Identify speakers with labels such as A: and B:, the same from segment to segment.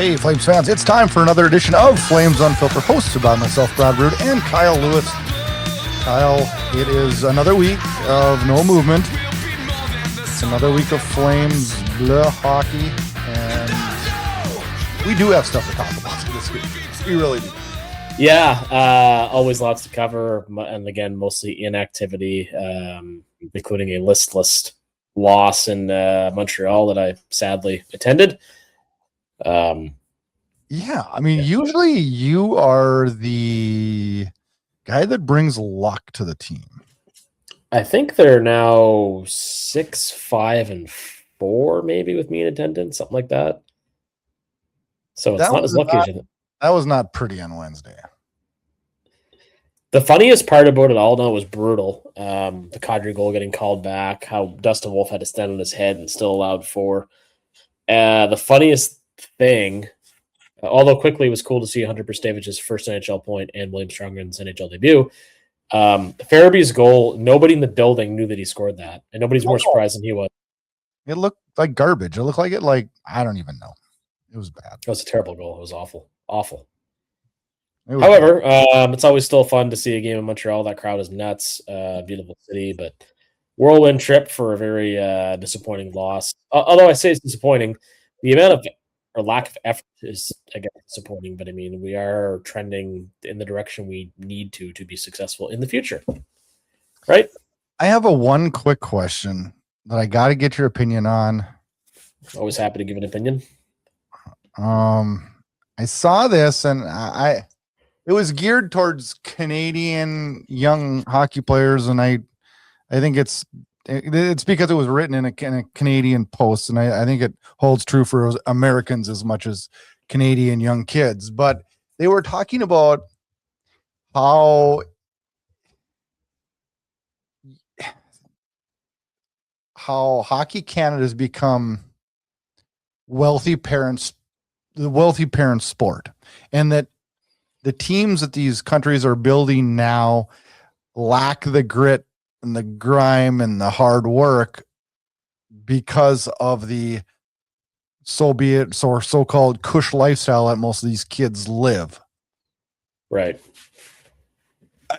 A: Hey, Flames fans, it's time for another edition of Flames Unfiltered, hosted by myself, Brad Burud, and Kyle Lewis. Kyle, it is another week of no movement. It's another week of Flames hockey, and we do have stuff to talk about this week. We really do.
B: Yeah, always lots to cover, and again, mostly inactivity, including a listless loss in Montreal that I sadly attended.
A: Yeah, I mean, usually you are the guy that brings luck to the team.
B: I think they're now 6-5-4, maybe, with me in attendance, something like that. So it's not as lucky as you think.
A: That was not pretty on Wednesday.
B: The funniest part about it all now was brutal. The Kadri goal getting called back, how Dustin Wolf had to stand on his head and still allowed 4. The funniest thing, although quickly it was cool to see Hunter Prstavich's first NHL point and William Stromgren's NHL debut. Farabee's goal, nobody in the building knew that he scored that, and nobody's more surprised than he was.
A: It looked like garbage. It looked like I don't even know. It was bad.
B: It was a terrible goal. It was awful. Awful. However, it's always still fun to see a game in Montreal. That crowd is nuts. Beautiful city, but whirlwind trip for a very disappointing loss. Although I say it's disappointing, the amount of or lack of effort is, again, disappointing. But I mean, we are trending in the direction we need to be successful in the future, right?
A: I have one quick question that I got to get your opinion on.
B: Always happy to give an opinion.
A: I saw this and it was geared towards Canadian young hockey players, and I think it's because it was written in a Canadian Post, and I think it holds true for Americans as much as Canadian young kids. But they were talking about how Hockey Canada has become the wealthy parents' sport, and that the teams that these countries are building now lack the grit and the grime and the hard work because of the so-called cush lifestyle that most of these kids live.
B: Right.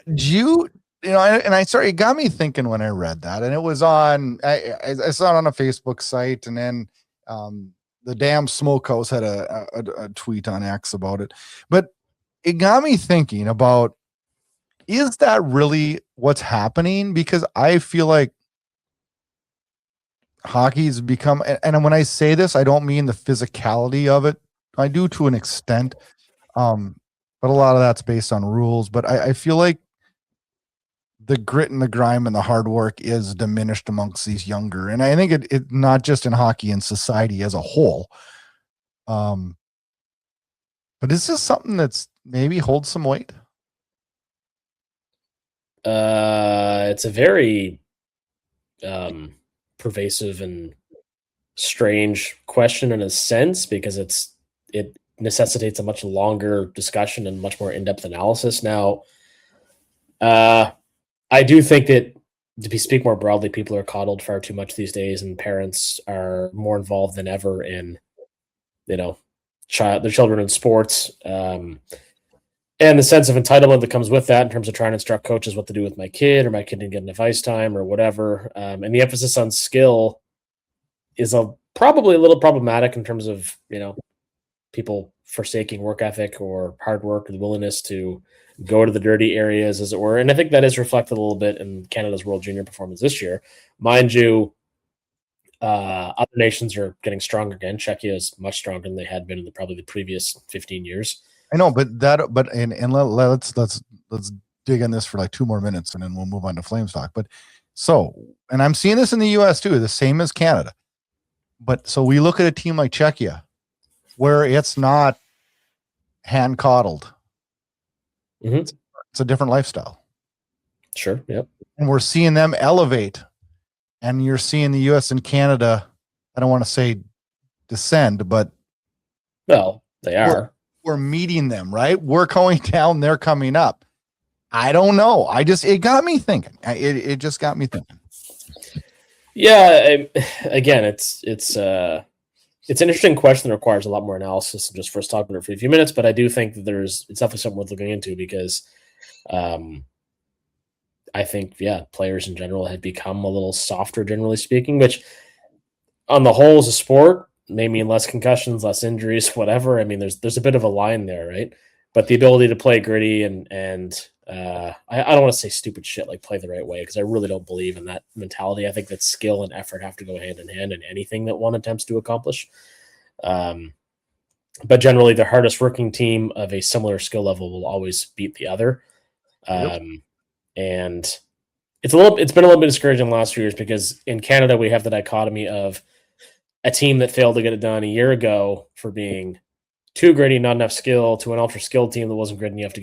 A: It got me thinking when I read that, and it was on, I saw it on a Facebook site, and then the damn Smokehouse had a tweet on X about it. But it got me thinking about, is that really what's happening? Because I feel like hockey's become, and when I say this, I don't mean the physicality of it. I do to an extent, but a lot of that's based on rules. But I feel like the grit and the grime and the hard work is diminished amongst these younger. And I think it not just in hockey, in society as a whole. But is this something that's maybe holds some weight?
B: It's a very pervasive and strange question in a sense, because it necessitates a much longer discussion and much more in-depth analysis. Now, I do think that, to speak more broadly, people are coddled far too much these days, and parents are more involved than ever in, their children in sports, and the sense of entitlement that comes with that in terms of trying to instruct coaches what to do with my kid, or my kid didn't get enough ice time, or whatever. And the emphasis on skill is probably a little problematic in terms of, people forsaking work ethic or hard work, or the willingness to go to the dirty areas, as it were. And I think that is reflected a little bit in Canada's World Junior performance this year. Mind you, other nations are getting stronger again. Czechia is much stronger than they had been in probably the previous 15 years. I
A: know, but let's dig in this for like 2 more minutes, and then we'll move on to Flames talk. But and I'm seeing this in the US too, the same as Canada. But so we look at a team like Czechia, where it's not hand coddled.
B: Mm-hmm.
A: It's a different lifestyle.
B: Sure. Yep.
A: And we're seeing them elevate, and you're seeing the US and Canada, I don't want to say descend, but
B: well, they are.
A: We're meeting them, right? We're going down, they're coming up. I don't know. It got me thinking. It just got me thinking.
B: Yeah. Again, it's It's an interesting question that requires a lot more analysis than just first talking for a few minutes, but I do think that it's definitely something worth looking into because I think, players in general have become a little softer, generally speaking, which on the whole as a sport may mean less concussions, less injuries, whatever. I mean, there's a bit of a line there, right? But the ability to play gritty and I don't want to say stupid shit like play the right way, because I really don't believe in that mentality. I think that skill and effort have to go hand in hand in anything that one attempts to accomplish. But generally, the hardest working team of a similar skill level will always beat the other. And it's been a little bit discouraging the last few years because in Canada we have the dichotomy of a team that failed to get it done a year ago for being too gritty, not enough skill, to an ultra skilled team that wasn't gritty enough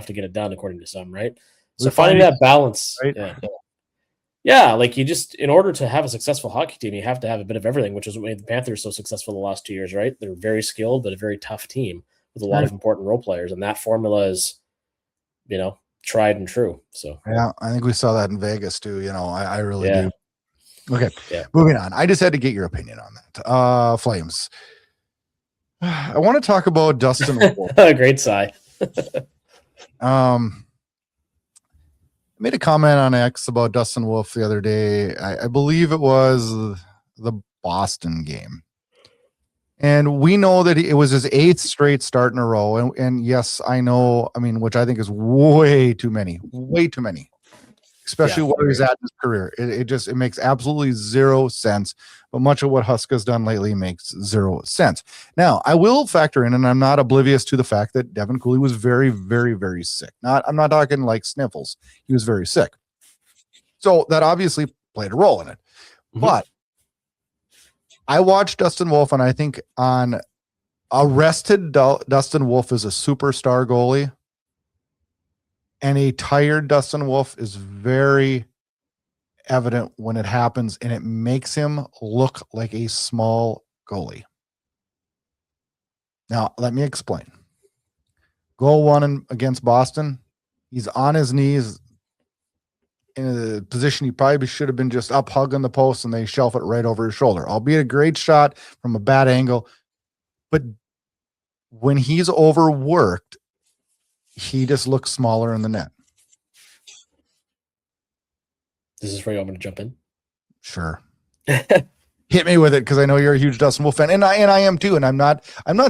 B: to get it done, according to some, right? So finding that balance,
A: right?
B: Yeah, like in order to have a successful hockey team, you have to have a bit of everything, which is what made the Panthers so successful the last 2 years, right? They're very skilled, but a very tough team with a lot of important role players, and that formula is, tried and true. So
A: yeah, I think we saw that in Vegas too. I really do. Okay,
B: yeah.
A: Moving on. I just had to get your opinion on that. Flames. I want to talk about Dustin Wolf.
B: Great sigh.
A: Made a comment on X about Dustin Wolf the other day. I believe it was the Boston game. And we know that it was his 8th straight start in a row. And yes, I know, which I think is way too many, especially where he's at in his career. It makes absolutely zero sense. But much of what Husk has done lately makes zero sense. Now, I will factor in, and I'm not oblivious to the fact that Devin Cooley was very, very, very sick. I'm not talking like sniffles. He was very sick. So that obviously played a role in it. Mm-hmm. But I watched Dustin Wolf, and I think on a rested Dustin Wolf is a superstar goalie, and a tired Dustin Wolf is very evident when it happens, and it makes him look like a small goalie. Now, let me explain. Goal 1 against Boston, he's on his knees in a position he probably should have been just up hugging the post, and they shelf it right over his shoulder, albeit a great shot from a bad angle. But when he's overworked, he just looks smaller in the net.
B: This is where you want me to jump in?
A: Sure. Hit me with it, because I know you're a huge Dustin Wolf fan, and I am too. And I'm not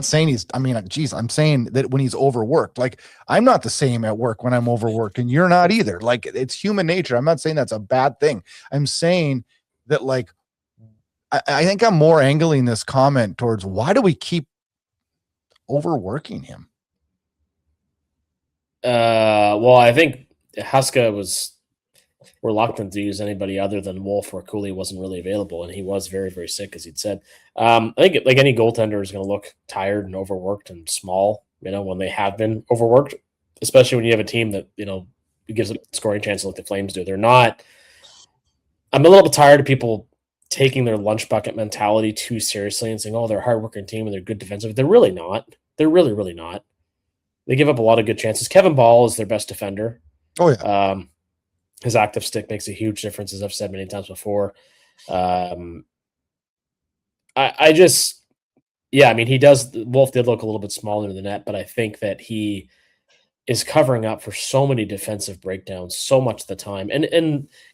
A: saying I'm saying that when he's overworked, like I'm not the same at work when I'm overworked, and you're not either. Like, it's human nature. I'm not saying that's a bad thing. I'm saying that, like, I think I'm more angling this comment towards, why do we keep overworking him?
B: Well, I think Huska was reluctant to use anybody other than Wolf, where Cooley wasn't really available, and he was very, very sick, as he'd said. I think like any goaltender is going to look tired and overworked and small, when they have been overworked, especially when you have a team that, gives a scoring chance like the Flames do. I'm a little bit tired of people taking their lunch bucket mentality too seriously and saying, oh, they're a hardworking team and they're good defensive. They're really not. They're really, really not. They give up a lot of good chances. Kevin Ball is their best defender.
A: Oh, yeah.
B: His active stick makes a huge difference, as I've said many times before. Wolf did look a little bit smaller in the net, but I think that he is covering up for so many defensive breakdowns so much of the time. And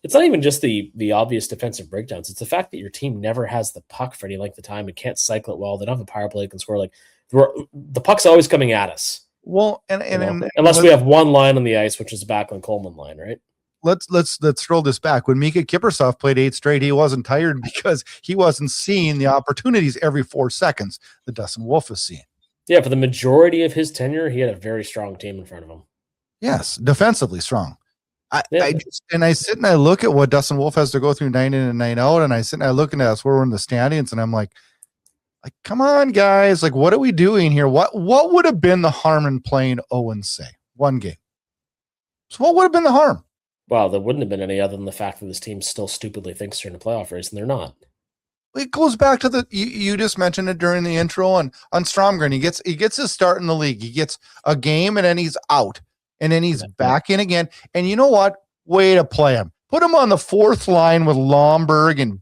B: it's not even just the obvious defensive breakdowns. It's the fact that your team never has the puck for any length of time and can't cycle it well. They don't have a power play that can score. Like, the puck's always coming at us.
A: Well,
B: unless we have one line on the ice, which is the Backlund Coleman line, right?
A: Let's throw this back. When Mika Kiprusoff played 8 straight, he wasn't tired because he wasn't seeing the opportunities every 4 seconds that Dustin Wolf is seeing.
B: Yeah, for the majority of his tenure, he had a very strong team in front of him.
A: Yes, defensively strong. I sit and I look at what Dustin Wolf has to go through night in and night out, and I sit and I look at us where we're in the standings, and I'm like, come on, guys! Like, what are we doing here? What would have been the harm in playing Owen say 1 game? So what would have been the harm?
B: Well, there wouldn't have been any other than the fact that this team still stupidly thinks they're in a playoff race, and they're not.
A: It goes back to you just mentioned it during the intro, and on Stromgren, he gets his start in the league. He gets a game, and then he's out, and then he's back in again. And you know what? Way to play him. Put him on the 4th line with Lomberg and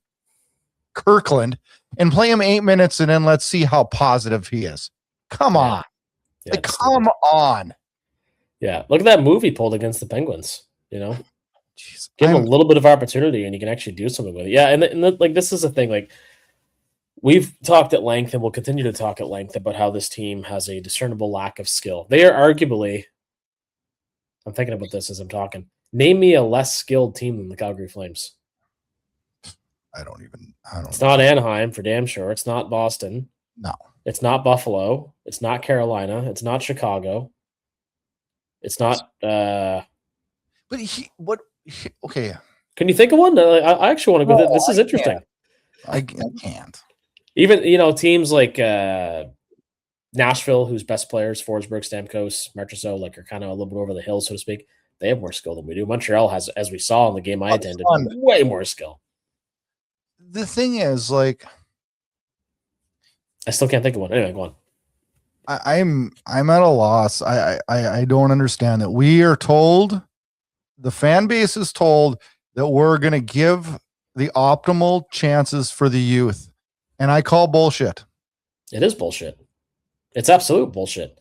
A: Kirkland, and play him 8 minutes, and then let's see how positive he is. Come on.
B: Yeah,
A: Like, come on.
B: Yeah, look at that move he pulled against the Penguins. You know,
A: Jeez,
B: give him a little bit of opportunity, and he can actually do something with it. Yeah, and like this is the thing. Like we've talked at length, and we'll continue to talk at length about how this team has a discernible lack of skill. They are arguably. I'm thinking about this as I'm talking. Name me a less skilled team than the Calgary Flames.
A: I don't
B: It's not Anaheim for damn sure. It's not Boston.
A: No.
B: It's not Buffalo. It's not Carolina. It's not Chicago. It's not.
A: But okay.
B: Can you think of one? I actually want to go. This is interesting.
A: I can't.
B: Even teams like Nashville, whose best players, Forsberg, Stamkos, Marchessault, like are kind of a little bit over the hill, so to speak. They have more skill than we do. Montreal has, as we saw in the game I attended, way more skill.
A: The thing is, like,
B: I still can't think of one. Anyway, go on.
A: I'm at a loss. I don't understand that. We are told, the fan base is told that we're going to give the optimal chances for the youth, and I call bullshit.
B: It is bullshit. It's absolute bullshit.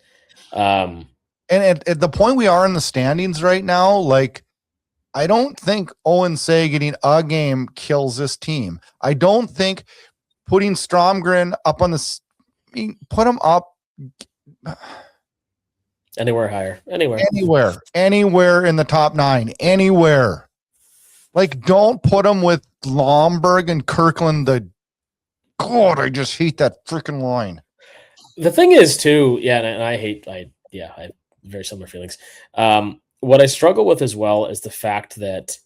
A: And at the point we are in the standings right now, like, I don't think Owen Say getting a game kills this team. I don't think putting Stromgren up on the, put him up
B: anywhere higher, anywhere
A: in the top 9, anywhere. Like, don't put him with Lomberg and Kirkland. God, I just hate that freaking line.
B: The thing is, too, and I have very similar feelings. What I struggle with as well is the fact that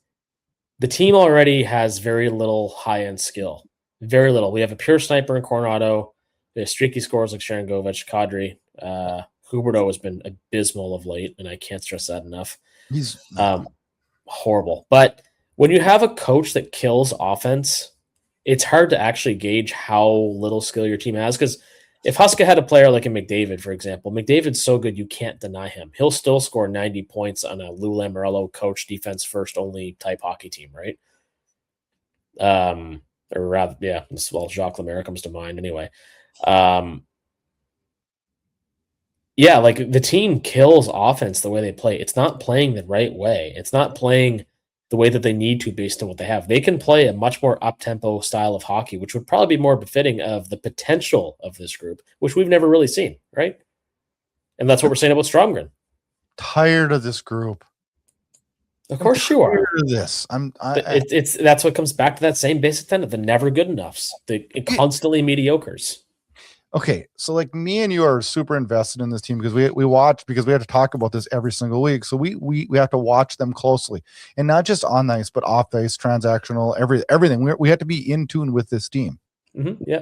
B: the team already has very little high-end skill. Very little. We have a pure sniper in Coronado. We have streaky scores like Sharangovich, Kadri. Huberdeau has been abysmal of late, and I can't stress that enough.
A: He's
B: horrible. But when you have a coach that kills offense, it's hard to actually gauge how little skill your team has, because if Huska had a player like a McDavid, for example, McDavid's so good you can't deny him. He'll still score 90 points on a Lou Lamoriello coach defense first only type hockey team, right? Or rather, yeah, well, Jacques Lemaire comes to mind anyway. Yeah, like the team kills offense the way they play. It's not playing the right way. It's not playing the way that they need to based on what they have. They can play a much more up-tempo style of hockey, which would probably be more befitting of the potential of this group, which we've never really seen, right? And that's what we're saying about Stromgren.
A: Tired of this group.
B: Of course you are.
A: Tired of this.
B: That's what comes back to that same basic tenet, the never good enoughs, the constantly mediocres.
A: Okay, so like me and you are super invested in this team because we watch, because we have to talk about this every single week. So we have to watch them closely, and not just on ice, but off ice, transactional, everything. We have to be in tune with this team.
B: Mm-hmm, yeah.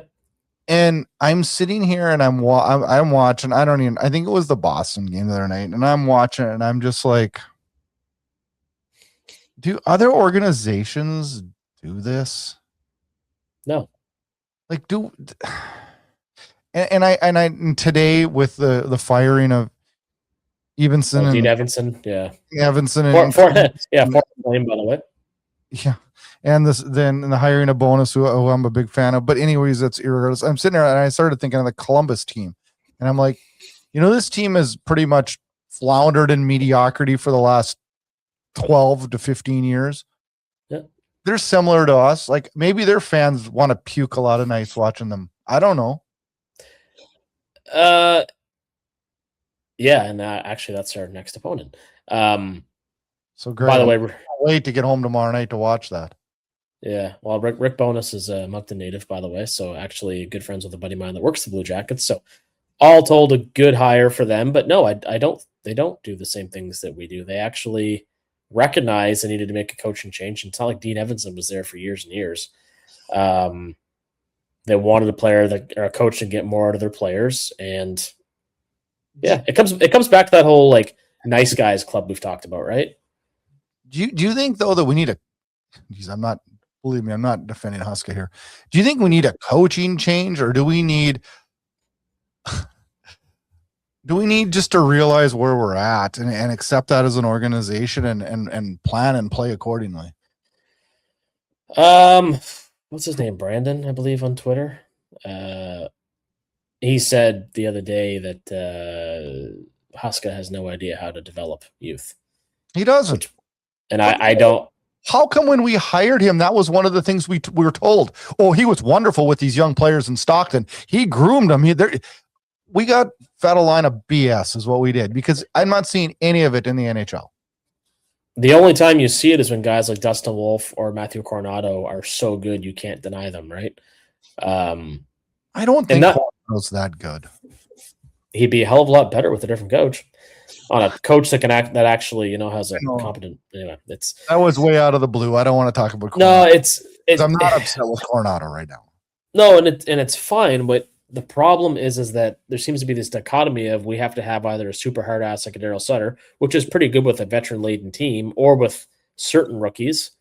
A: And I'm sitting here and I'm watching. I think it was the Boston game the other night, and I'm watching and I'm just like, do other organizations do this?
B: No.
A: Like, And today with the firing of Evanson
B: Dean Evanson, yeah,
A: Evanson
B: and Flame, by the way,
A: yeah, and the hiring of Bonus, who I'm a big fan of. But anyways, that's irregardless. I'm sitting there and I started thinking of the Columbus team, and I'm like, this team has pretty much floundered in mediocrity for the last 12 to 15 years.
B: Yeah,
A: they're similar to us. Like, maybe their fans want to puke a lot of nights watching them. I don't know.
B: Yeah, and actually that's our next opponent.
A: So great.
B: By the way,
A: wait to get home tomorrow night to watch that.
B: Yeah, well, Rick Bonus is a Moncton native, by the way, so actually good friends with a buddy of mine that works the Blue Jackets. So all told, a good hire for them. But no, I don't. They don't do the same things that we do. They actually recognize they needed to make a coaching change. And it's not like Dean Evanson was there for years and years. They wanted a coach to get more out of their players, and yeah, it comes back to that whole like nice guys club we've talked about, right?
A: Do you think though that we need believe me, I'm not defending Huska here. Do you think we need a coaching change, or do we need just to realize where we're at and accept that as an organization and plan and play accordingly?
B: What's his name? Brandon, I believe, on Twitter. he said the other day that Huska has no idea how to develop youth.
A: He doesn't.
B: And I don't.
A: How come when we hired him, that was one of the things we were told? Oh, he was wonderful with these young players in Stockton. He groomed them. We got fed a line of BS is what we did, because I'm not seeing any of it in the NHL.
B: The only time you see it is when guys like Dustin Wolf or Matthew Coronado are so good you can't deny them, right?
A: I don't think Coronado's that good.
B: He'd be a hell of a lot better with a different coach. On a coach that that actually, has a competent. Anyway, that
A: was way out of the blue. I don't want to talk about Coronado.
B: No,
A: I'm not upset with Coronado right now.
B: No, and it's fine, but the problem is that there seems to be this dichotomy of we have to have either a super hard ass like a Daryl Sutter, which is pretty good with a veteran laden team, or with certain rookies.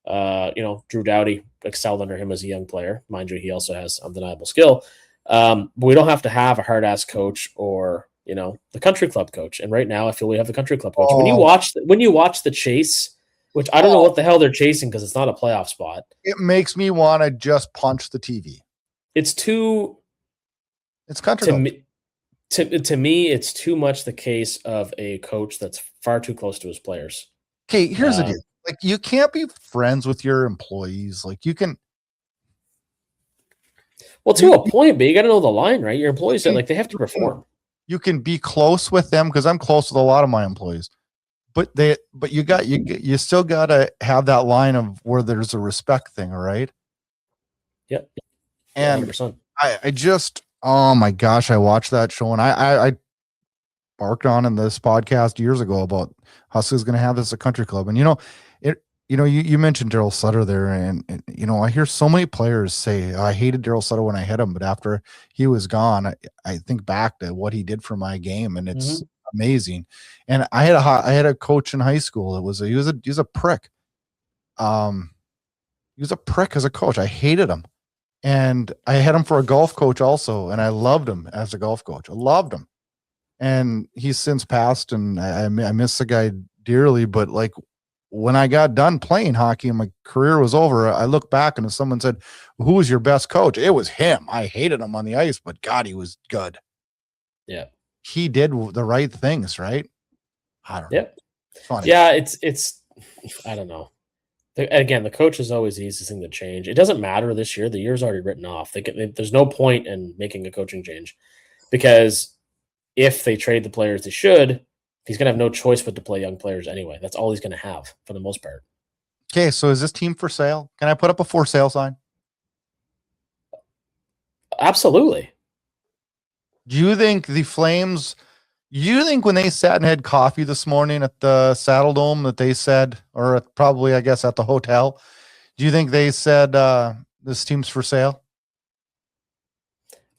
B: Drew Doughty excelled under him as a young player. Mind you, he also has undeniable skill. But we don't have to have a hard ass coach or the country club coach. And right now I feel we have the country club coach. When you watch the chase, which I don't know what the hell they're chasing because it's not a playoff spot.
A: It makes me want to just punch the TV.
B: It's country club. To me, it's too much the case of a coach that's far too close to his players.
A: Okay, here's the deal. Like, you can't be friends with your employees. Like, you can.
B: Well, to a point, but you got to know the line, right? Your employees, they have to perform.
A: You can be close with them, because I'm close with a lot of my employees, but you still got to have that line of where there's a respect thing. All right.
B: Yep.
A: And
B: 100%.
A: I just, oh my gosh, I watched that show, and I barked on in this podcast years ago about Huska's going to have this at country club. And, you mentioned Daryl Sutter there, and I hear so many players say, I hated Daryl Sutter when I hit him, but after he was gone, I think back to what he did for my game, and it's amazing. And I had a coach in high school. He was a prick. He was a prick as a coach. I hated him, and I had him for a golf coach also, and I loved him as a golf coach. I loved him, and he's since passed, and I miss the guy dearly. But like, when I got done playing hockey and my career was over, I look back and if someone said, who was your best coach? It was him. I hated him on the ice, but God, he was good.
B: Yeah.
A: He did the right things, right? I don't know.
B: Yeah. Funny. Yeah, it's I don't know. Again, the coach is always the easiest thing to change. It doesn't matter this year. The year's already written off. There's no point in making a coaching change, because if they trade the players they should, he's going to have no choice but to play young players anyway. That's all he's going to have for the most part.
A: Okay, so is this team for sale? Can I put up a for sale sign?
B: Absolutely.
A: Do you think the Flames, when they sat and had coffee this morning at the Saddle Dome that they said, or probably, I guess, at the hotel, do you think they said this team's for sale?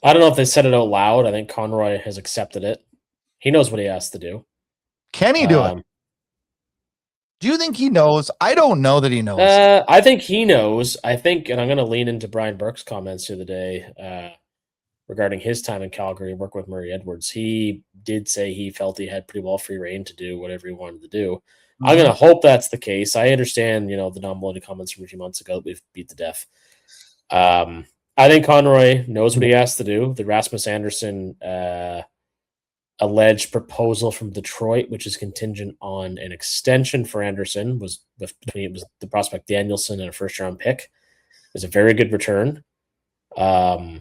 B: I don't know if they said it out loud. I think Conroy has accepted it. He knows what he has to do.
A: Can he do it? Do you think he knows? I don't know that he knows.
B: I think he knows. I think, and I'm going to lean into Brian Burke's comments the other day regarding his time in Calgary and working with Murray Edwards. He did say he felt he had pretty well free reign to do whatever he wanted to do. Mm-hmm. I'm going to hope that's the case. I understand, the non-blooded comments from a few months ago that we've beat to death. I think Conroy knows what he has to do. The Rasmus Anderson alleged proposal from Detroit, which is contingent on an extension for Anderson, was the prospect Danielson and a first-round pick. It was a very good return. I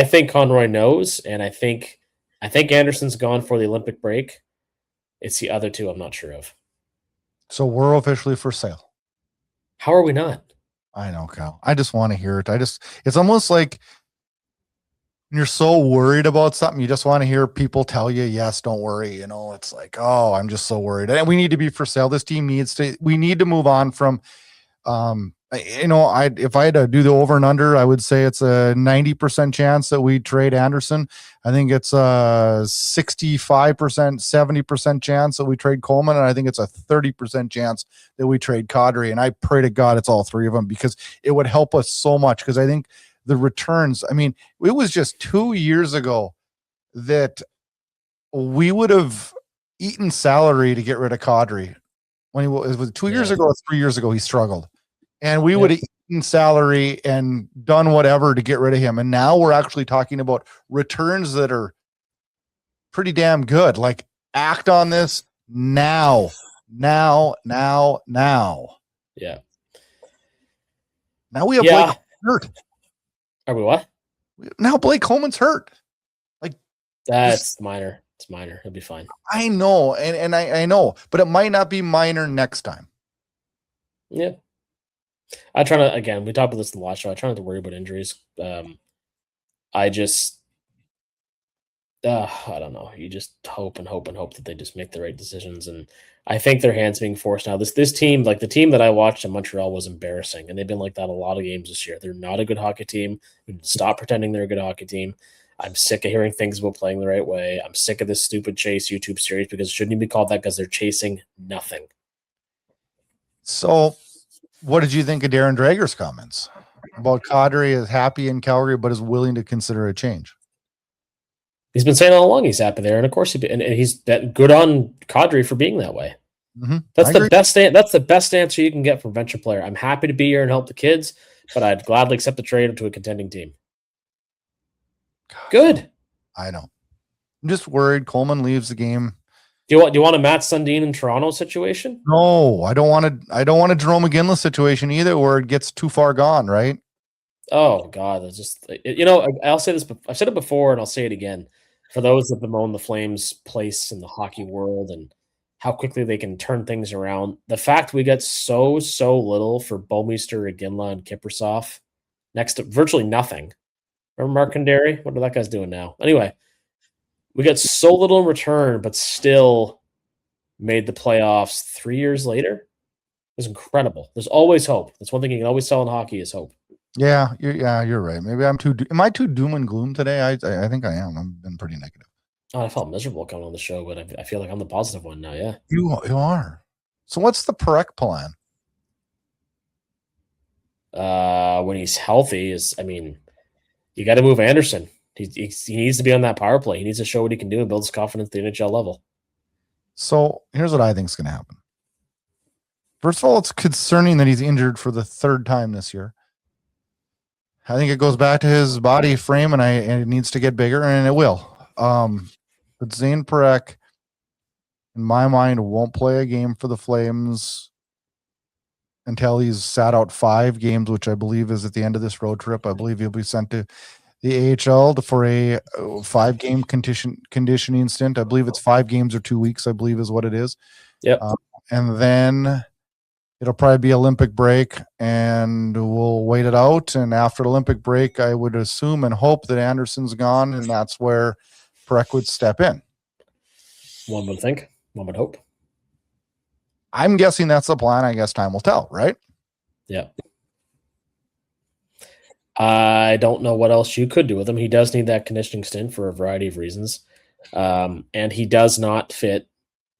B: think Conroy knows, and I think Anderson's gone for the Olympic break. It's the other two I'm not sure of.
A: So we're officially for sale.
B: How are we not?
A: I know, Kyle. I just want to hear it. It's almost like you're so worried about something, you just want to hear people tell you, yes, don't worry. It's like, oh, I'm just so worried. And we need to be for sale. This team we need to move on from, if I had to do the over and under, I would say it's a 90% chance that we trade Anderson. I think it's a 65%, 70% chance that we trade Coleman. And I think it's a 30% chance that we trade Kadri. And I pray to God it's all three of them, because it would help us so much. Because I think the returns, it was just 2 years ago that we would have eaten salary to get rid of Kadri. When it was 2 years ago or 3 years ago, he struggled. And we would have eaten in salary and done whatever to get rid of him. And now we're actually talking about returns that are pretty damn good. Like, act on this now. Now.
B: Yeah.
A: Now we have Blake hurt.
B: Are we what?
A: Now Blake Coleman's hurt. Like,
B: that's minor. It's minor. It'll be fine.
A: I know, and I know, but it might not be minor next time.
B: Yeah. I try to, again, we talked about this in the last show. I try not to worry about injuries. I just I don't know. You just hope and hope and hope that they just make the right decisions. And I think their hands being forced now. This team, like the team that I watched in Montreal, was embarrassing, and they've been like that a lot of games this year. They're not a good hockey team. Stop pretending they're a good hockey team. I'm sick of hearing things about playing the right way. I'm sick of this stupid Chase YouTube series because it shouldn't even be called that because they're chasing nothing.
A: So, what did you think of Darren Drager's comments about Kadri is happy in Calgary but is willing to consider a change?
B: He's been saying all along he's happy there, and of course and he's that good on Cgy for being that way.
A: Mm-hmm.
B: That's the best answer you can get from a venture player. I'm happy to be here and help the kids, but I'd gladly accept the trade to a contending team. Good.
A: I know. I'm just worried Coleman leaves the game.
B: Do you want a Matt Sundin in Toronto situation?
A: No, I don't want a Jerome McGinley situation either, where it gets too far gone, right?
B: Oh God, that's just I'll say this. I've said it before, and I'll say it again. For those that bemoan the Flames' place in the hockey world and how quickly they can turn things around, the fact we get so little for Bouwmeester, Iginla, and Kiprusoff, next to virtually nothing. Remember Mark Condary? What are that guy's doing now? Anyway, we got so little in return, but still made the playoffs 3 years later. It was incredible. There's always hope. That's one thing you can always sell in hockey is hope.
A: Yeah, you're right. Maybe am I too doom and gloom today? I think I am. I've been pretty negative.
B: Oh, I felt miserable coming on the show, but I feel like I'm the positive one now. Yeah,
A: you are. So what's the Parekh plan?
B: When he's healthy, you got to move Anderson. He needs to be on that power play. He needs to show what he can do and build his confidence at the NHL level.
A: So here's what I think is going to happen. First of all, it's concerning that he's injured for the third time this year. I think it goes back to his body frame, and it needs to get bigger, and it will. But Zane Parekh, in my mind, won't play a game for the Flames until he's sat out 5 games, which I believe is at the end of this road trip. I believe he'll be sent to the AHL for a 5-game conditioning stint. I believe it's 5 games or 2 weeks, I believe is what it is.
B: Yep.
A: And then it'll probably be Olympic break, and we'll wait it out. And after the Olympic break, I would assume and hope that Anderson's gone, and that's where Parekh would step in.
B: One would think. One would hope.
A: I'm guessing that's the plan. I guess time will tell, right?
B: Yeah. I don't know what else you could do with him. He does need that conditioning stint for a variety of reasons. And he does not fit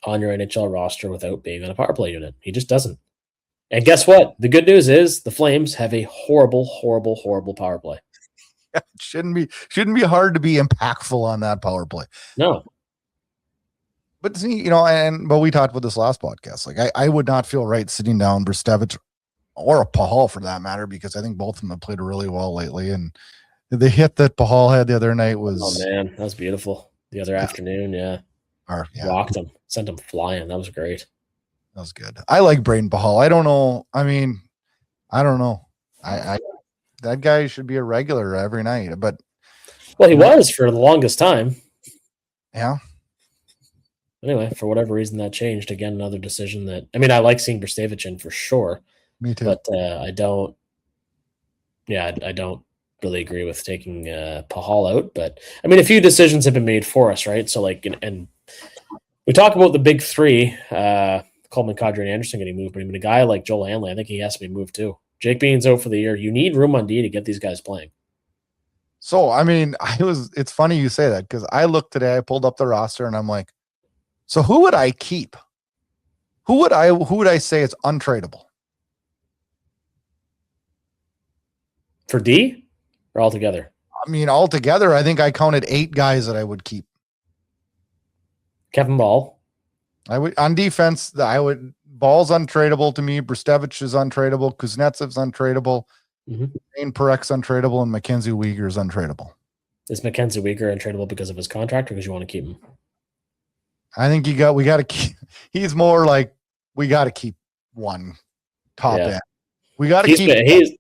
B: on your NHL roster without being on a power play unit. He just doesn't. And guess what? The good news is the Flames have a horrible, horrible, horrible power play.
A: It shouldn't be hard to be impactful on that power play.
B: No.
A: But see, but we talked about this last podcast. Like I would not feel right sitting down Brstevich or a Pahal for that matter, because I think both of them have played really well lately. And the hit that Pahal had the other night was,
B: oh man, that was beautiful. The other afternoon, rocked him, sent him flying. That was great.
A: That was good. I like Braden Pahal. I don't know. I mean, I don't know. I that guy should be a regular every night. But
B: he was for the longest time.
A: Yeah.
B: Anyway, for whatever reason that changed. Again, another decision that I like seeing Brstevich in for sure.
A: Me too.
B: But I don't really agree with taking Pahal out. But a few decisions have been made for us, right? So and we talk about the big 3, Coleman, Kadri, and Anderson getting moved. But a guy like Joel Hanley, I think he has to be moved too. Jake Bean's out for the year. You need room on D to get these guys playing.
A: So, it's funny you say that, because I looked today, I pulled up the roster, and I'm like, so who would I keep? Who would I say is untradeable?
B: For D or altogether?
A: Altogether, I think I counted 8 guys that I would keep.
B: Kevin Ball.
A: I would on defense. Ball's untradeable to me. Brstevich is untradeable. Kuznetsov's untradeable. Parekh's untradeable and Mackenzie Weegar's untradeable.
B: Is Mackenzie Weegar untradeable because of his contract or because you want to keep him?
A: I think we got to keep. He's more like we got to keep one top end. We got to keep.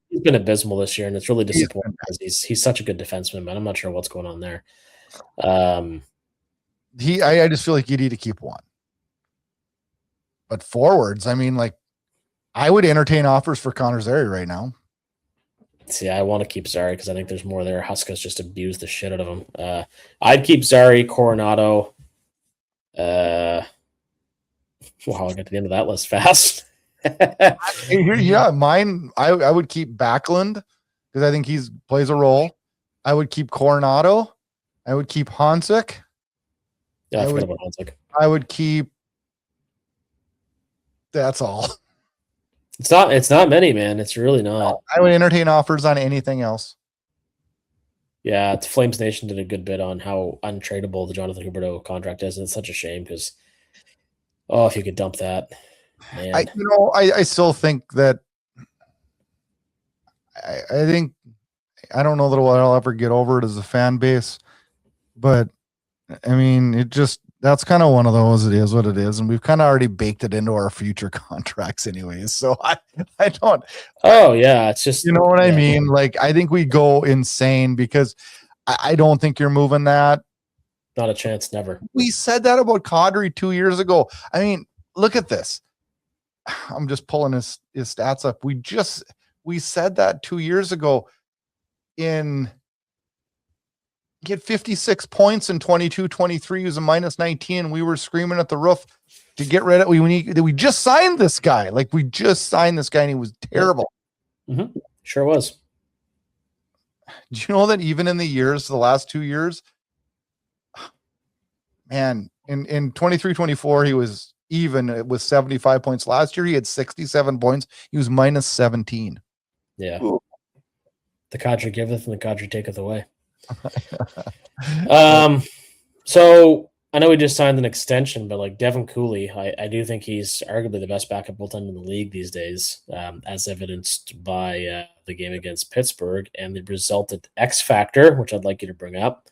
B: He's been abysmal this year, and it's really disappointing because he's such a good defenseman, but I'm not sure what's going on there.
A: I just feel like you need to keep one. But forwards, I mean, like, I would entertain offers for Connor Zary right now.
B: See, I want to keep Zary because I think there's more there. Huskers just abuse the shit out of him. I'd keep Zary, Coronado. Wow, I got to the end of that list fast.
A: Mine. I would keep Backlund because I think he plays a role. I would keep Coronado. I would keep Honsick.
B: Yeah, I forgot about Honsick.
A: I would keep. That's all.
B: It's not many, man. It's really not.
A: I would entertain offers on anything else.
B: Yeah, Flames Nation did a good bit on how untradeable the Jonathan Huberdeau contract is, and it's such a shame because, if you could dump that, man.
A: I still think that. I think I don't know that I'll ever get over it as a fan base, but I mean, that's kind of one of those. It is what it is, and we've kind of already baked it into our future contracts, anyways. So I don't.
B: Oh yeah, it's just
A: what I mean. Like I think we go insane because I don't think you're moving that.
B: Not a chance, never.
A: We said that about Kadri 2 years ago. I mean, look at this. I'm just pulling his stats up. We said that 2 years ago. He had 56 points in 22-23. He was a minus 19. We were screaming at the roof to get rid of it. We just signed this guy. Like we just signed this guy and he was terrible.
B: Mm-hmm. Sure was.
A: Do you know that even in the last 2 years, man, in 23-24, he was even with 75 points. Last year, he had 67 points. He was minus 17.
B: Yeah. Ooh. The Cgy giveth and the Cgy taketh away. So I know we just signed an extension, but like Devin Cooley, I do think he's arguably the best backup goaltender in the league these days, as evidenced by the game against Pittsburgh and the resultant X factor, which I'd like you to bring up.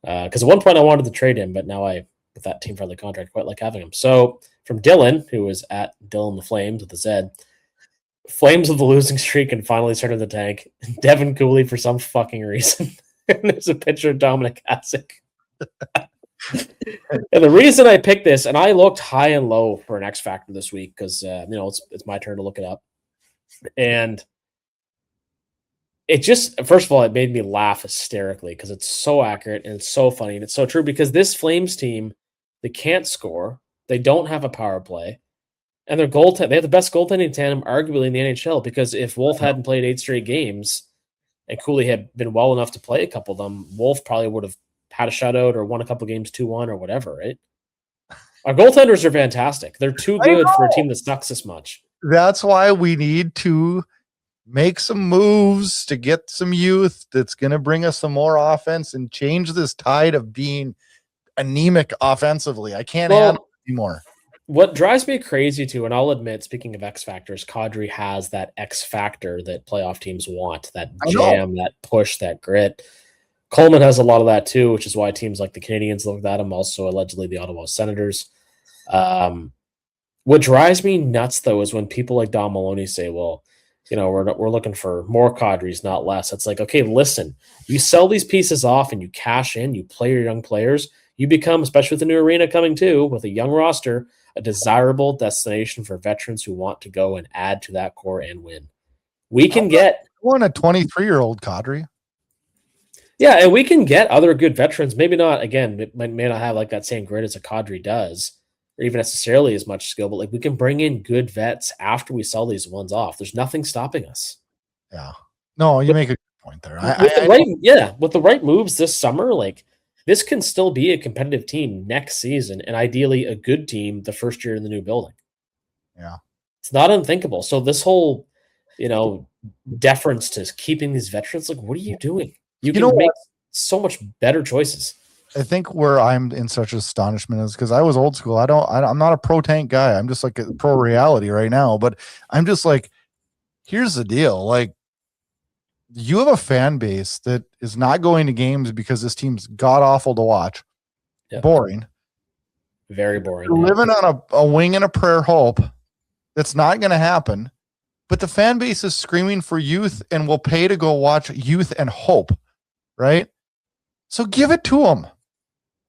B: Because at one point I wanted to trade him, but now with that team friendly contract, quite like having him. So from Dylan, who was at Dylan the Flames with a Z, Flames of the losing streak and finally started the tank. Devin Cooley for some fucking reason. And there's a picture of Dominic Hasek. And the reason I picked this, and I looked high and low for an X factor this week because it's my turn to look it up, and it just, first of all, it made me laugh hysterically because it's so accurate and it's so funny and it's so true. Because this Flames team, they can't score, they don't have a power play, and they have the best goaltending tandem arguably in the NHL. Because if Wolf hadn't played 8 straight games and Cooley had been well enough to play a couple of them, Wolf probably would have had a shutout or won a couple games 2-1 or whatever, right? Our goaltenders are fantastic. They're too good for a team that sucks this much.
A: That's why we need to make some moves to get some youth that's going to bring us some more offense and change this tide of being anemic offensively. I can't handle it anymore.
B: What drives me crazy too, and I'll admit, speaking of X factors, Kadri has that X factor that playoff teams want, that jam, that push, that grit. Coleman has a lot of that too, which is why teams like the Canadians look at him, also allegedly the Ottawa Senators. What drives me nuts, though, is when people like Don Maloney say, well, we're looking for more Kadris, not less. It's like, okay, listen, you sell these pieces off and you cash in, you play your young players, you become, especially with the new arena coming too, with a young roster, a desirable destination for veterans who want to go and add to that core and win. We can get
A: a 23-year-old Kadri.
B: Yeah, and we can get other good veterans. Maybe not, again, it may not have like that same grit as a Kadri does, or even necessarily as much skill, but like we can bring in good vets after we sell these ones off. There's nothing stopping us.
A: Yeah. No, you make a good point there.
B: With the right moves this summer, like this can still be a competitive team next season, and ideally a good team the first year in the new building.
A: Yeah.
B: It's not unthinkable. So this whole, deference to keeping these veterans, like, what are you doing? You can make so much better choices.
A: I think where I'm in such astonishment is because I was old school. I'm not a pro tank guy. I'm just like a pro reality right now. But I'm just like, here's the deal. Like, you have a fan base that is not going to games because this team's god awful to watch.
B: Yeah.
A: Boring.
B: Very boring.
A: You're living on a wing and a prayer hope. That's not going to happen. But the fan base is screaming for youth and will pay to go watch youth and hope, right? So give it to them.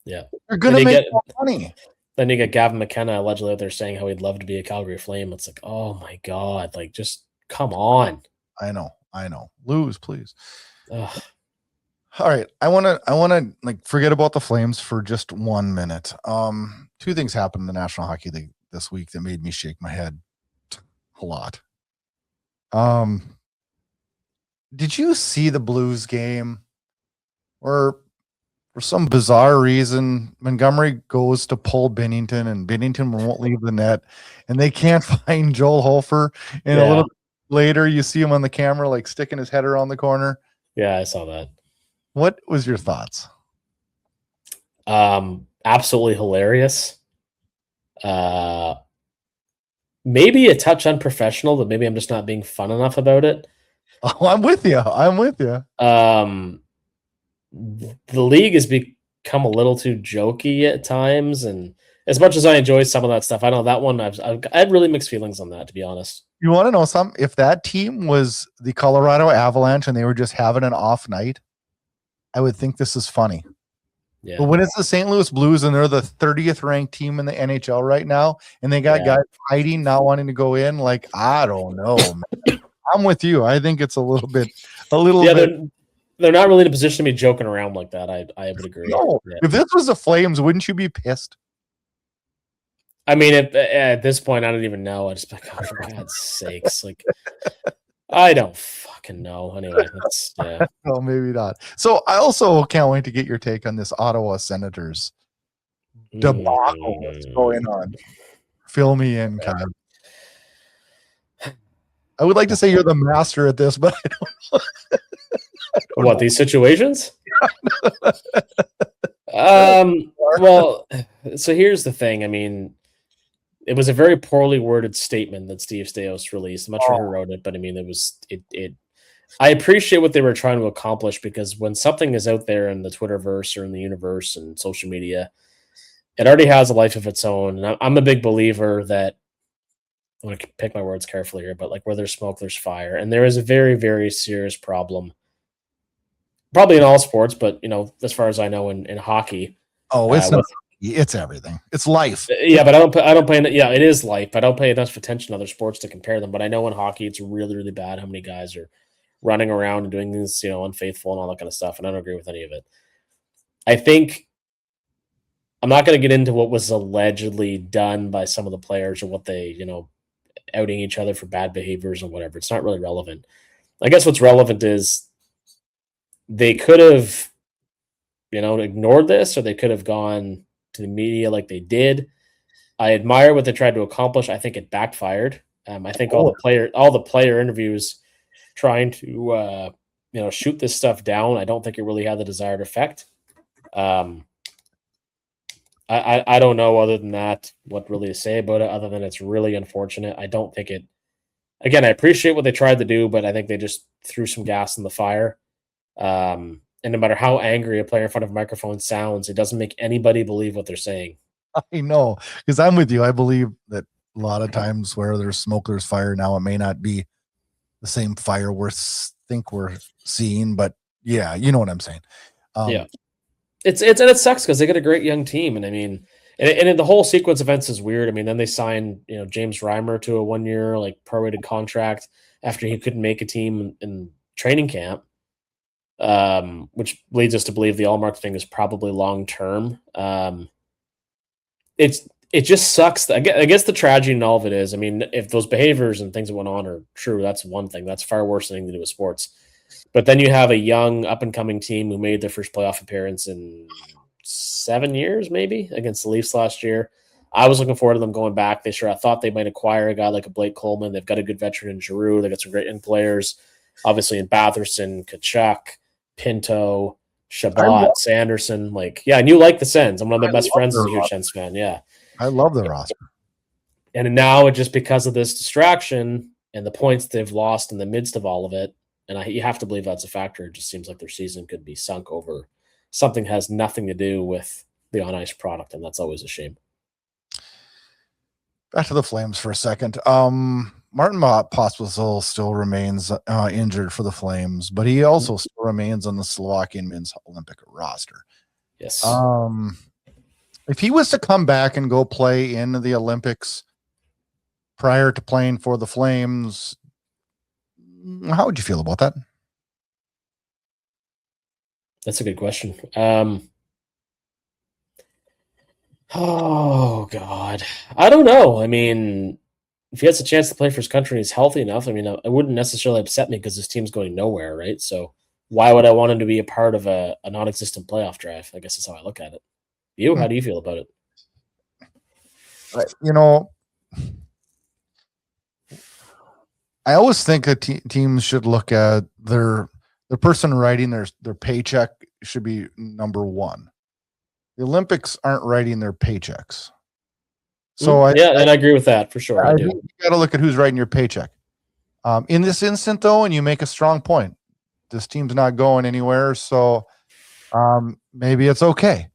B: Yeah.
A: You're going to make more money.
B: Then you get Gavin McKenna allegedly out there saying how he'd love to be a Calgary Flame. It's like, oh my God, like just come on.
A: I know. Lose, please.
B: Ugh.
A: All right. I want to like forget about the Flames for just 1 minute. Two things happened in the National Hockey League this week that made me shake my head a lot. Did you see the Blues game where for some bizarre reason Montgomery goes to pull Binnington and Binnington won't leave the net and they can't find Joel Hofer, and a little later you see him on the camera like sticking his head around the corner?
B: Yeah, I saw that.
A: What was your thoughts?
B: Absolutely hilarious. Maybe a touch unprofessional, but maybe I'm just not being fun enough about it.
A: Oh, I'm with you.
B: The league has become a little too jokey at times, and as much as I enjoy some of that stuff, I know that one I had really mixed feelings on that, to be honest.
A: You want to know something? If that team was the Colorado Avalanche and they were just having an off night, I would think this is funny.
B: Yeah.
A: But when it's the St. Louis Blues and they're the 30th ranked team in the NHL right now, and they got guys hiding, not wanting to go in, like, I don't know, man. I'm with you. I think it's a little bit.
B: They're not really in a position to be joking around like that. I would agree.
A: No.
B: Yeah.
A: If this was the Flames, wouldn't you be pissed?
B: I mean, at this point, I don't even know. I just like, oh, for God's sakes, like, I don't fucking know. Anyway,
A: No, maybe not. So I also can't wait to get your take on this Ottawa Senators debacle that's going on. Fill me in, Kyle. I would like to say you're the master at this, but I don't know.
B: What, these situations? Well, so here's the thing. I mean, it was a very poorly worded statement that Steve Staios released. I'm not sure who wrote it, but I mean, I appreciate what they were trying to accomplish, because when something is out there in the Twitterverse or in the universe and social media, it already has a life of its own. And I'm a big believer that, I want to pick my words carefully here, but like where there's smoke, there's fire. And there is a very, very serious problem, probably in all sports, but as far as I know, in hockey.
A: Oh, it's everything. It's life.
B: Yeah, but I don't pay. Yeah, it is life. But I don't pay enough attention to other sports to compare them. But I know in hockey, it's really, really bad how many guys are running around and doing things, unfaithful and all that kind of stuff. And I don't agree with any of it. I think I'm not going to get into what was allegedly done by some of the players or what they, outing each other for bad behaviors or whatever. It's not really relevant. I guess what's relevant is they could have, ignored this, or they could have gone to the media like they did. I admire what they tried to accomplish. I think it backfired. I think all the player interviews trying to shoot this stuff down, I don't think it really had the desired effect. I don't know other than that what really to say about it, other than it's really unfortunate. I don't think it. Again, I appreciate what they tried to do, but I think they just threw some gas in the fire. And no matter how angry a player in front of a microphone sounds, it doesn't make anybody believe what they're saying.
A: I know, because I'm with you. I believe that a lot of times where there's smoke, there's fire. Now it may not be the same fire we're seeing, but yeah, you know what I'm saying.
B: Yeah, it sucks because they got a great young team, and I mean, and the whole sequence of events is weird. I mean, then they signed James Reimer to a 1-year prorated contract after he couldn't make a team in training camp. Which leads us to believe the Allmark thing is probably long term. It just sucks. I guess the tragedy in all of it is, I mean, if those behaviors and things that went on are true, that's one thing. That's far worse than anything to do with sports. But then you have a young up and coming team who made their first playoff appearance in 7 years, maybe, against the Leafs last year. I was looking forward to them going back this year. I thought they might acquire a guy like a Blake Coleman. They've got a good veteran in Giroux. They got some great in players, obviously in Batherson, Kachuk, Pinto, Shabbat, Sanderson. And you like the Sens. I'm one of my best friends is a huge Sens fan. Yeah.
A: I love the roster.
B: And now, just because of this distraction and the points they've lost in the midst of all of it, And you have to believe that's a factor. It just seems like their season could be sunk over something has nothing to do with the on-ice product, and that's always a shame.
A: Back to the Flames for a second. Martin Pospisil still remains injured for the Flames, but he also still remains on the Slovakian men's Olympic roster.
B: Yes.
A: If he was to come back and go play in the Olympics prior to playing for the Flames, how would you feel about that?
B: That's a good question. Oh God, I don't know. I mean, if he has a chance to play for his country and he's healthy enough, I mean, it wouldn't necessarily upset me because his team's going nowhere, right? So why would I want him to be a part of a non-existent playoff drive? I guess that's how I look at it. You, how do you feel about it?
A: You know, I always think that teams should look at the person writing their paycheck should be number one. The Olympics aren't writing their paychecks. So
B: and I agree with that for sure. I do.
A: You got to look at who's writing your paycheck. In this instant, though, and you make a strong point, this team's not going anywhere, so maybe it's okay.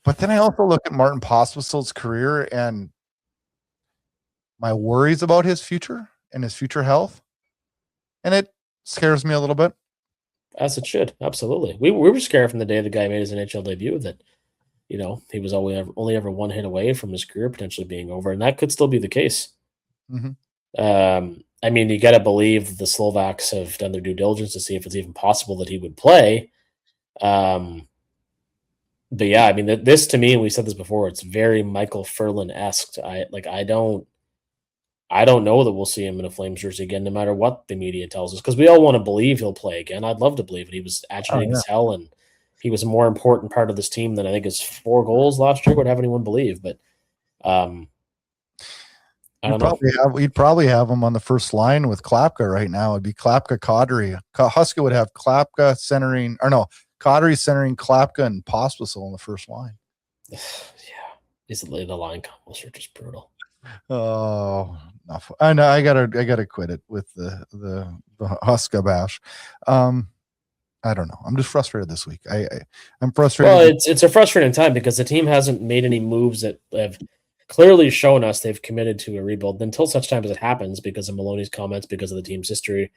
A: But then I also look at Martin Pospisil's career and my worries about his future and his future health, and it scares me a little bit.
B: As it should, absolutely. We were scared from the day the guy made his NHL debut that, you know, he was only ever one hit away from his career potentially being over, and that could still be the case. I mean, you got to believe the Slovaks have done their due diligence to see if it's even possible that he would play. But yeah, I mean, this to me, and we said this before, it's very Michael Ferland-esque. I don't know that we'll see him in a Flames jersey again, no matter what the media tells us, because we all want to believe he'll play again. I'd love to believe it. He was agitating as hell, and he was a more important part of this team than I think his 4 goals last year would have anyone believe. But
A: we'd probably have him on the first line with Klapka right now. It'd be Klapka, Kadri. Huska would have Klapka centering, or no, Kadri centering Klapka and Pospisil in the first line.
B: Yeah, the line combos are just brutal.
A: Oh, I know. I gotta quit it with the Huska bash. I don't know. I'm just frustrated this week. I'm frustrated.
B: Well, it's a frustrating time because the team hasn't made any moves that have clearly shown us they've committed to a rebuild until such time as it happens, because of Maloney's comments, because of the team's history.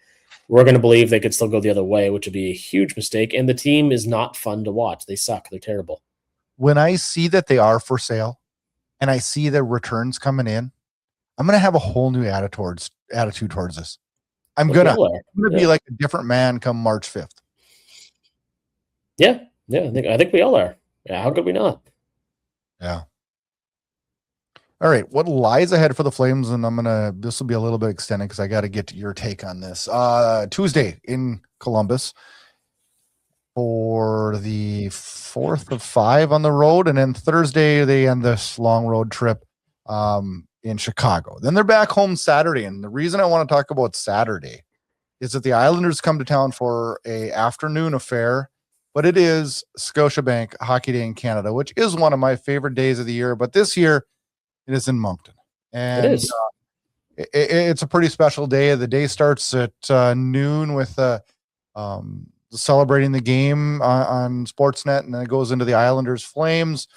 B: We're going to believe they could still go the other way, which would be a huge mistake. And the team is not fun to watch. They suck. They're terrible.
A: When I see that they are for sale and I see their returns coming in, I'm going to have a whole new attitude towards this. I'm going to be like a different man come March 5th.
B: Yeah. I think we all are. Yeah. How could we not?
A: Yeah. All right. What lies ahead for the Flames? And this will be a little bit extended because I got to get your take on this. Tuesday in Columbus for the 4th of 5 on the road. And then Thursday, they end this long road trip in Chicago. Then they're back home Saturday. And the reason I want to talk about Saturday is that the Islanders come to town for a afternoon affair, but it is Scotiabank Hockey Day in Canada, which is one of my favorite days of the year. But this year, it is in Moncton. And
B: it is.
A: It's a pretty special day. The day starts at noon with celebrating the game on Sportsnet, and then it goes into the Islanders Flames.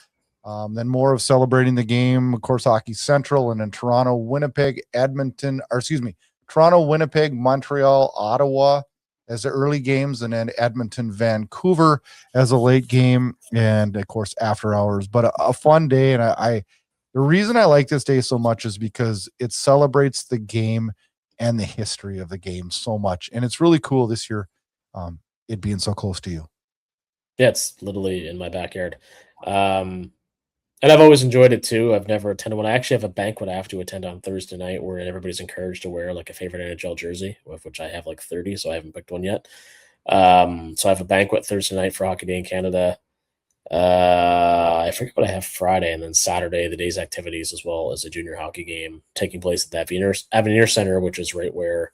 A: Then more of celebrating the game, of course, Hockey Central, and then Toronto, Winnipeg, Montreal, Ottawa as the early games, and then Edmonton, Vancouver as a late game, and of course after hours. But a fun day, and the reason I like this day so much is because it celebrates the game and the history of the game so much, and it's really cool this year, it being so close to you.
B: Yeah, it's literally in my backyard. And I've always enjoyed it too. I've never attended one. I actually have a banquet I have to attend on Thursday night where everybody's encouraged to wear like a favorite NHL jersey, of which I have like 30, so I haven't picked one yet. So I have a banquet Thursday night for Hockey Day in Canada. I forget what I have Friday, and then Saturday, the day's activities, as well as a junior hockey game taking place at the Avenir Center, which is right where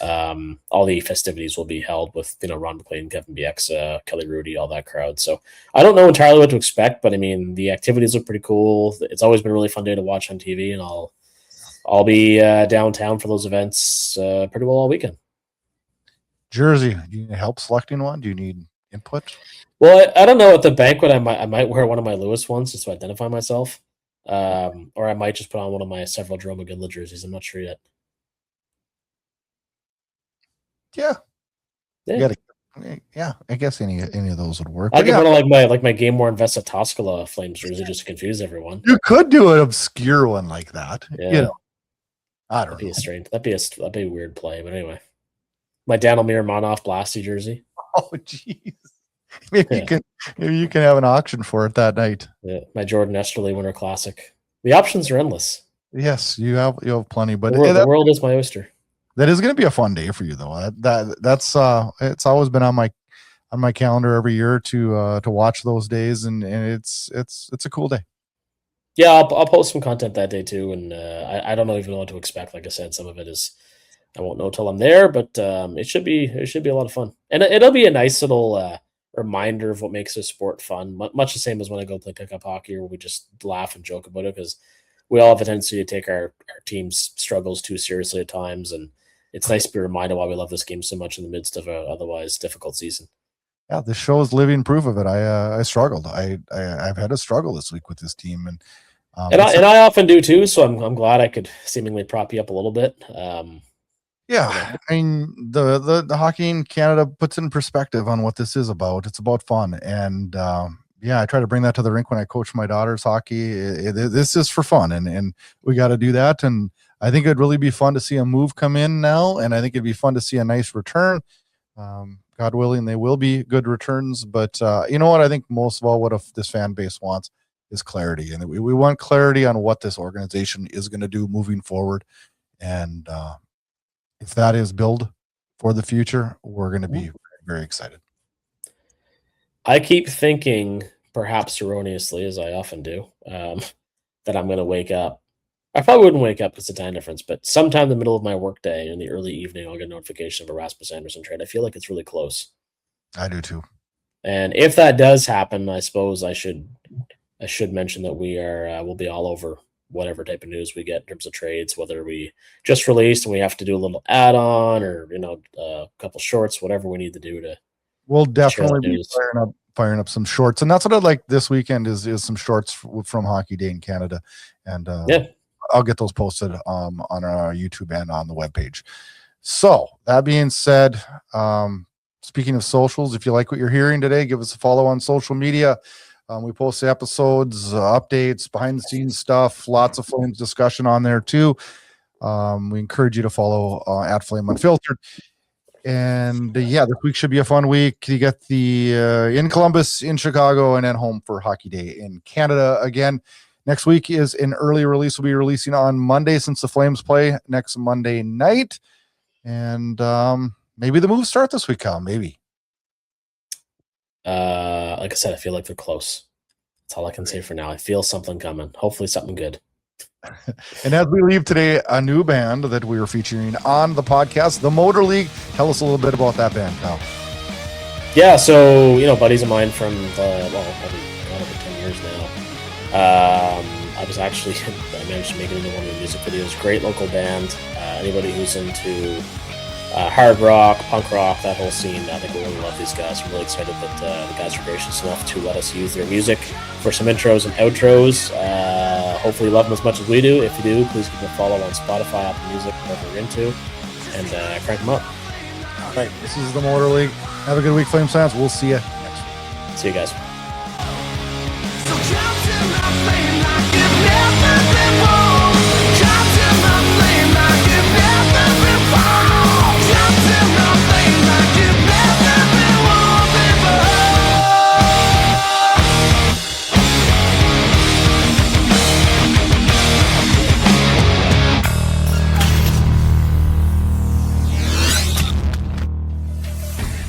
B: all the festivities will be held with, Ron McLean, Kevin BX, Kelly Rudy, all that crowd. So I don't know entirely what to expect, but I mean, the activities look pretty cool. It's always been a really fun day to watch on TV, and I'll be downtown for those events pretty well all weekend.
A: Jersey, do you need help selecting one? Do you need input?
B: Well, I don't know. At the banquet, I might wear one of my Lewis ones just to identify myself. Or I might just put on one of my several Jerome McGinley jerseys. I'm not sure yet.
A: Yeah.
B: Yeah.
A: Yeah, I guess any of those would work.
B: I could put on like my Game Worn Vesta Toscala Flames jersey just to confuse everyone.
A: You could do an obscure one like that.
B: Yeah.
A: You know, I don't
B: That'd be
A: know.
B: a strange. That'd be a weird play. But anyway, my Daniel Miromanov Blasty jersey.
A: Oh, jeez. Maybe you can have an auction for it that night.
B: Yeah, my Jordan Esterly Winter Classic. The options are endless.
A: Yes, you have plenty, but
B: the world is my oyster.
A: That is going to be a fun day for you, though. That's it's always been on my calendar every year to watch those days, and it's a cool day.
B: Yeah, I'll post some content that day too, and I don't even know what to expect. Like I said, some of it is I won't know till I'm there, but it should be a lot of fun, and it'll be a nice little reminder of what makes this sport fun. Much the same as when I go play pickup hockey, where we just laugh and joke about it because we all have a tendency to take our team's struggles too seriously at times, and it's nice to be reminded why we love this game so much in the midst of an otherwise difficult season.
A: Yeah, the show is living proof of it. I struggled. I've had a struggle this week with this team, and
B: I often do too. So I'm glad I could seemingly prop you up a little bit.
A: Yeah, I mean the hockey in Canada puts in perspective on what this is about. It's about fun, and yeah, I try to bring that to the rink when I coach my daughter's hockey. This is for fun, and we got to do that. And I think it'd really be fun to see a move come in now, and I think it'd be fun to see a nice return. God willing, they will be good returns. But you know what? I think most of all, what this fan base wants is clarity, and we want clarity on what this organization is going to do moving forward. And if that is build for the future, we're going to be very, very excited.
B: I keep thinking, perhaps erroneously, as I often do, that I'm going to wake up. I probably wouldn't wake up because of the time difference, but sometime in the middle of my workday in the early evening, I'll get a notification of a Rasmus Anderson trade. I feel like it's really close.
A: I do too.
B: And if that does happen, I suppose I should mention that we'll be all over whatever type of news we get in terms of trades, whether we just released and we have to do a little add-on or a couple shorts, whatever we need to do to.
A: We'll definitely be firing up some shorts, and that's what I'd like this weekend is some shorts from Hockey Day in Canada, and yeah. I'll get those posted on our YouTube and on the webpage. So that being said, speaking of socials, if you like what you're hearing today, give us a follow on social media. We post the episodes, updates, behind the scenes stuff, lots of Flames discussion on there too. We encourage you to follow at Flame Unfiltered. And yeah, this week should be a fun week. You get the in Columbus, in Chicago, and then home for Hockey Day in Canada again. Next week is an early release. We'll be releasing on Monday since the Flames play next Monday night. And maybe the moves start this week, Kyle. Maybe.
B: Like I said, I feel like they're close. That's all I can say for now. I feel something coming. Hopefully something good.
A: And as we leave today, a new band that we are featuring on the podcast, the Motor League. Tell us a little bit about that band, Kyle.
B: Yeah, so, buddies of mine from probably over 10 years now. I was actually, I managed to make it into one of the music videos. Great local band. Anybody who's into hard rock, punk rock, that whole scene, I think we'll really love these guys. I'm really excited that the guys are gracious enough to let us use their music for some intros and outros. Hopefully you love them as much as we do. If you do, please give them a follow on Spotify, Apple Music, whatever you're into, and crank them up.
A: All right, this is the Motor League. Have a good week, Flame Science. We'll see you next week.
B: See you guys.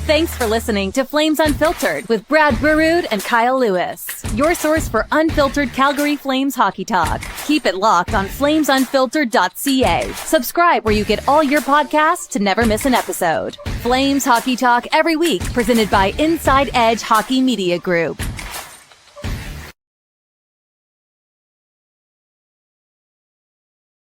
C: Thanks for listening to Flames Unfiltered with Brad Burud and Kyle Lewis, your source for unfiltered Calgary Flames hockey talk. Keep it locked on flamesunfiltered.ca. Subscribe where you get all your podcasts to never miss an episode. Flames hockey talk every week, presented by Inside Edge Hockey Media Group.